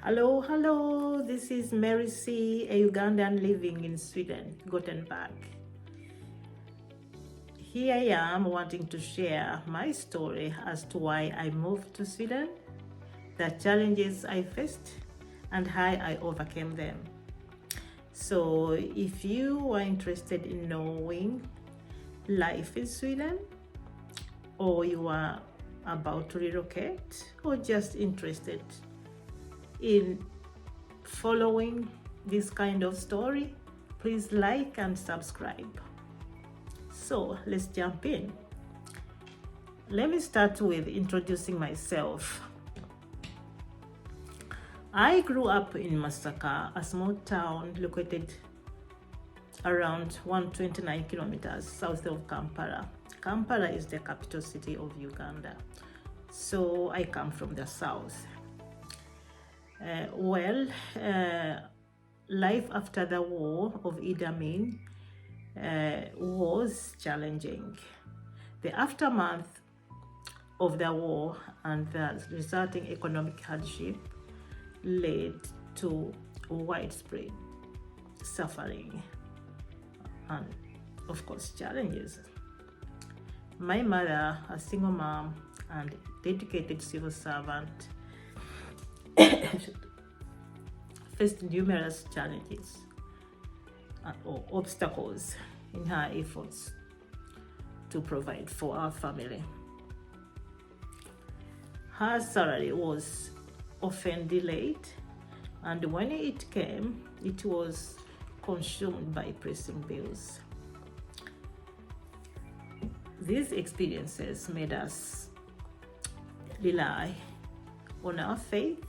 Hello, this is Mary C., a Ugandan living in Sweden, Gothenburg. Here I am wanting to share my story as to why I moved to Sweden, the challenges I faced, and how I overcame them. So if you are interested in knowing life in Sweden, or you are about to relocate, or just interested in following this kind of story, please like and subscribe. So let's jump in. Let me start with introducing myself. I grew up in Masaka, a small town located around 129 kilometers south of Kampala. Kampala is the capital city of Uganda. So I come from the south. Life after the war of Idi Amin was challenging. The aftermath of the war and the resulting economic hardship led to widespread suffering and, of course, challenges. My mother, a single mom and dedicated civil servant, faced numerous challenges or obstacles in her efforts to provide for our family. Her salary was often delayed, and when it came, it was consumed by pressing bills. These experiences made us rely on our faith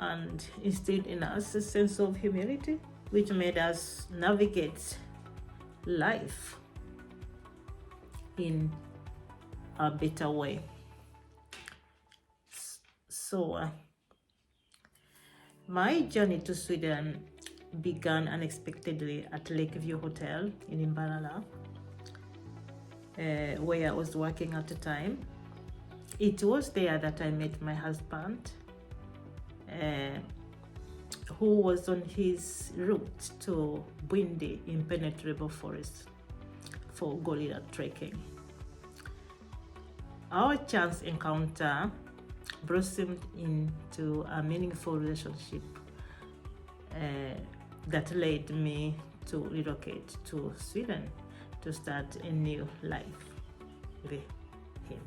and instilled in us a sense of humility, which made us navigate life in a better way. So my journey to Sweden began unexpectedly at Lakeview Hotel in Imbalala, where I was working at the time. It was there that I met my husband, who was on his route to Bwindi impenetrable forest for gorilla trekking. Our chance encounter blossomed into a meaningful relationship that led me to relocate to Sweden to start a new life with him.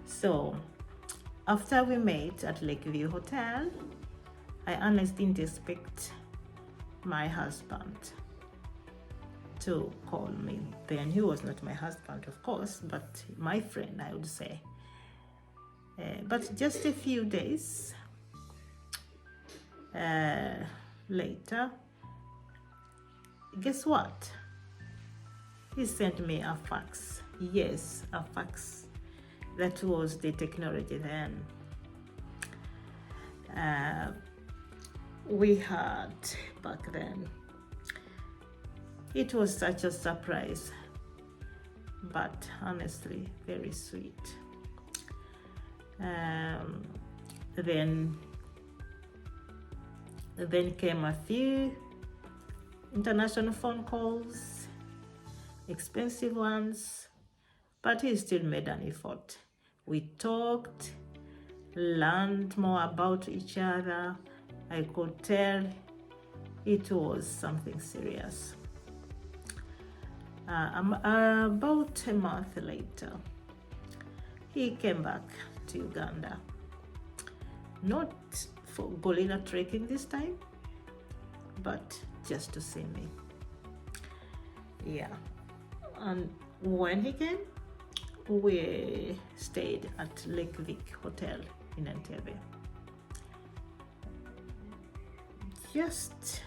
So after we met at Lakeview Hotel, I honestly didn't expect my husband to call me. Then he was not my husband, of course, but my friend, I would say. But just a few days later, guess what? He sent me a fax. Yes, a fax. That was the technology then. We had back then. It was such a surprise, but honestly, very sweet. Then came a few international phone calls, expensive ones, but he still made an effort. We talked, learned more about each other. I could tell it was something serious. About a month later, he came back to Uganda. Not for gorilla trekking this time, but just to see me. Yeah. And when he came, we stayed at Lake Vic Hotel in Entebbe. Just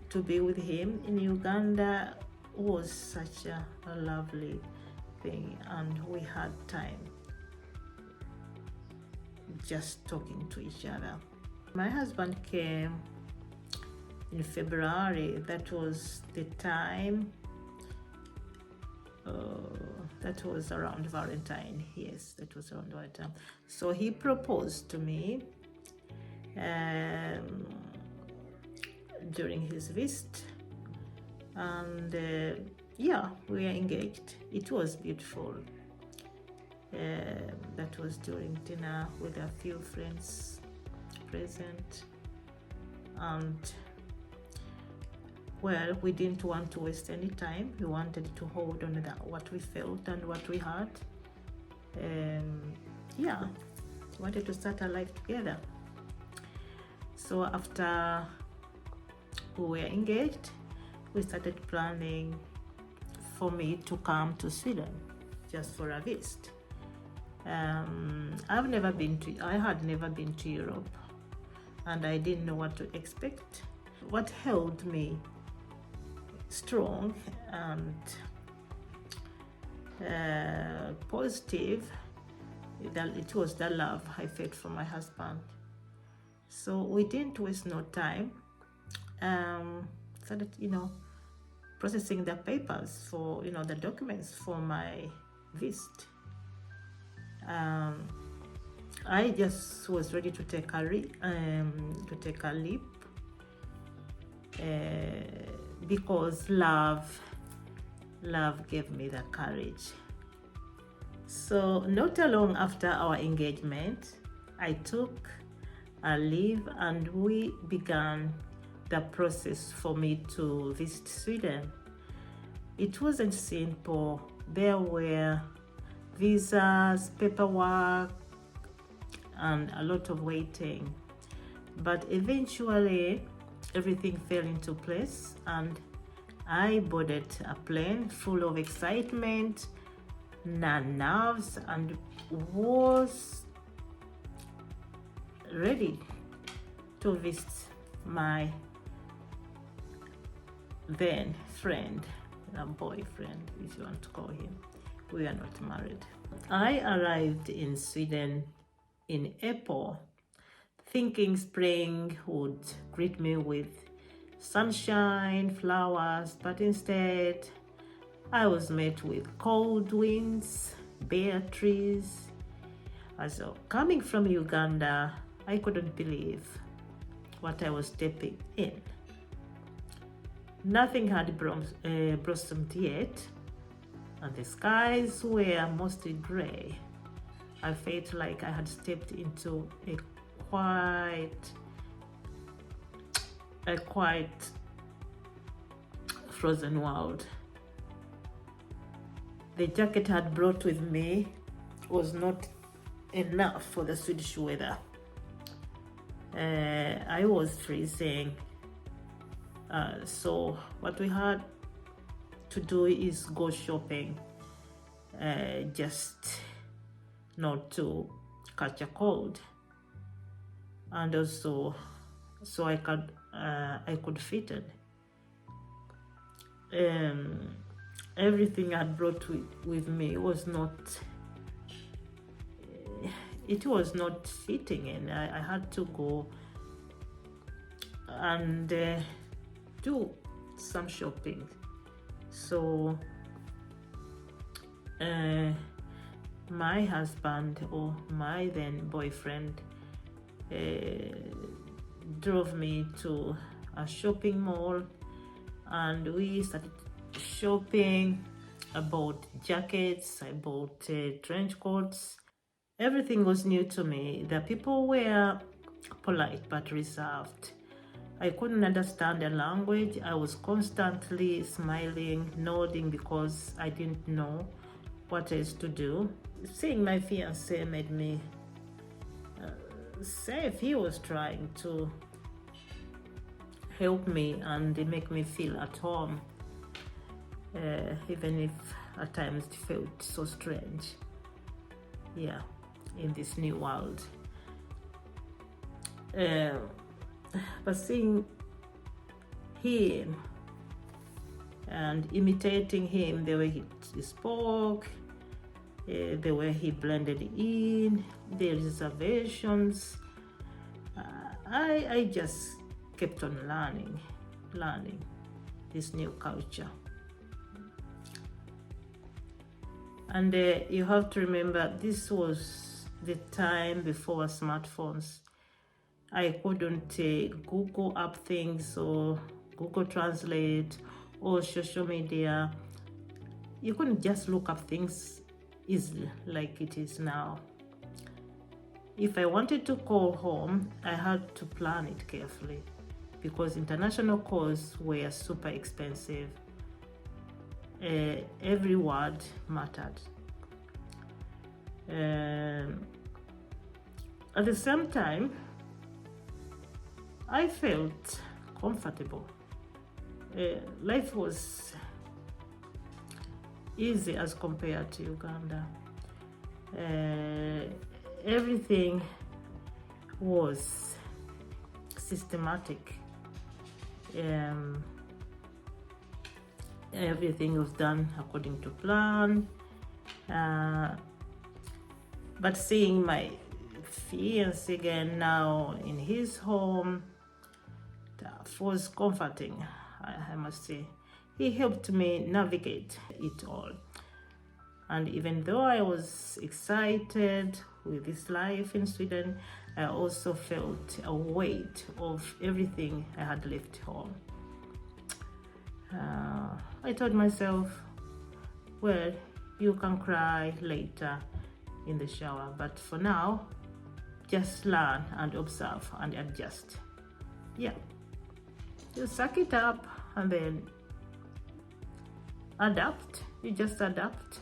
to be with him in Uganda was such a lovely thing, and we had time just talking to each other. My husband came in February. That was the time that was around Valentine. Yes, that was around Valentine. So he proposed to me during his visit, and yeah, we are engaged. It was beautiful. That was during dinner with a few friends present, and well, we didn't want to waste any time. We wanted to hold on to what we felt and what we had. Yeah, wanted to start our life together. So after we were engaged, we started planning for me to come to Sweden just for a visit. I had never been to Europe, and I didn't know what to expect. What held me strong and positive, that it was the love I felt for my husband. So we didn't waste no time. Started, processing the papers for, the documents for my visit. I just was ready to take a leap, because love gave me the courage. So not long after our engagement, I took a leave and we began the process for me to visit Sweden. It wasn't simple. There were visas, paperwork, and a lot of waiting. But eventually, everything fell into place, and I boarded a plane full of excitement, nerves, and was ready to visit my then friend, a boyfriend, if you want to call him. We are not married. I arrived in Sweden in April, thinking spring would greet me with sunshine, flowers, but instead I was met with cold winds, bare trees. Also, coming from Uganda, I couldn't believe what I was stepping in. Nothing had blossomed yet, and the skies were mostly gray. I felt like I had stepped into a quite frozen world. The jacket I had brought with me was not enough for the Swedish weather. I was freezing. So what we had to do is go shopping, just not to catch a cold, and also so I could fit in. Everything I had brought with me was not fitting in. I had to go and do some shopping. So my husband, or my then boyfriend, drove me to a shopping mall, and we started shopping. I bought jackets, I bought trench coats. Everything was new to me. The people were polite but reserved. I couldn't understand the language. I was constantly smiling, nodding, because I didn't know what else to do. Seeing my fiancé made me safe. He was trying to help me and make me feel at home, even if at times it felt so strange. Yeah, in this new world. But seeing him and imitating him, the way he spoke, the way he blended in, the reservations, I just kept on learning this new culture. And you have to remember, this was the time before smartphones. I couldn't Google up things or Google Translate or social media. You couldn't just look up things easily like it is now. If I wanted to call home, I had to plan it carefully because international calls were super expensive. Every word mattered. At the same time, I felt comfortable. Life was easy as compared to Uganda. Everything was systematic. Everything was done according to plan. But seeing my fiancé again now in his home, that was comforting, I must say. He helped me navigate it all. And even though I was excited with this life in Sweden, I also felt a weight of everything I had left home. I told myself, well, you can cry later in the shower, but for now, just learn and observe and adjust. Yeah, you suck it up and then adapt. You just adapt.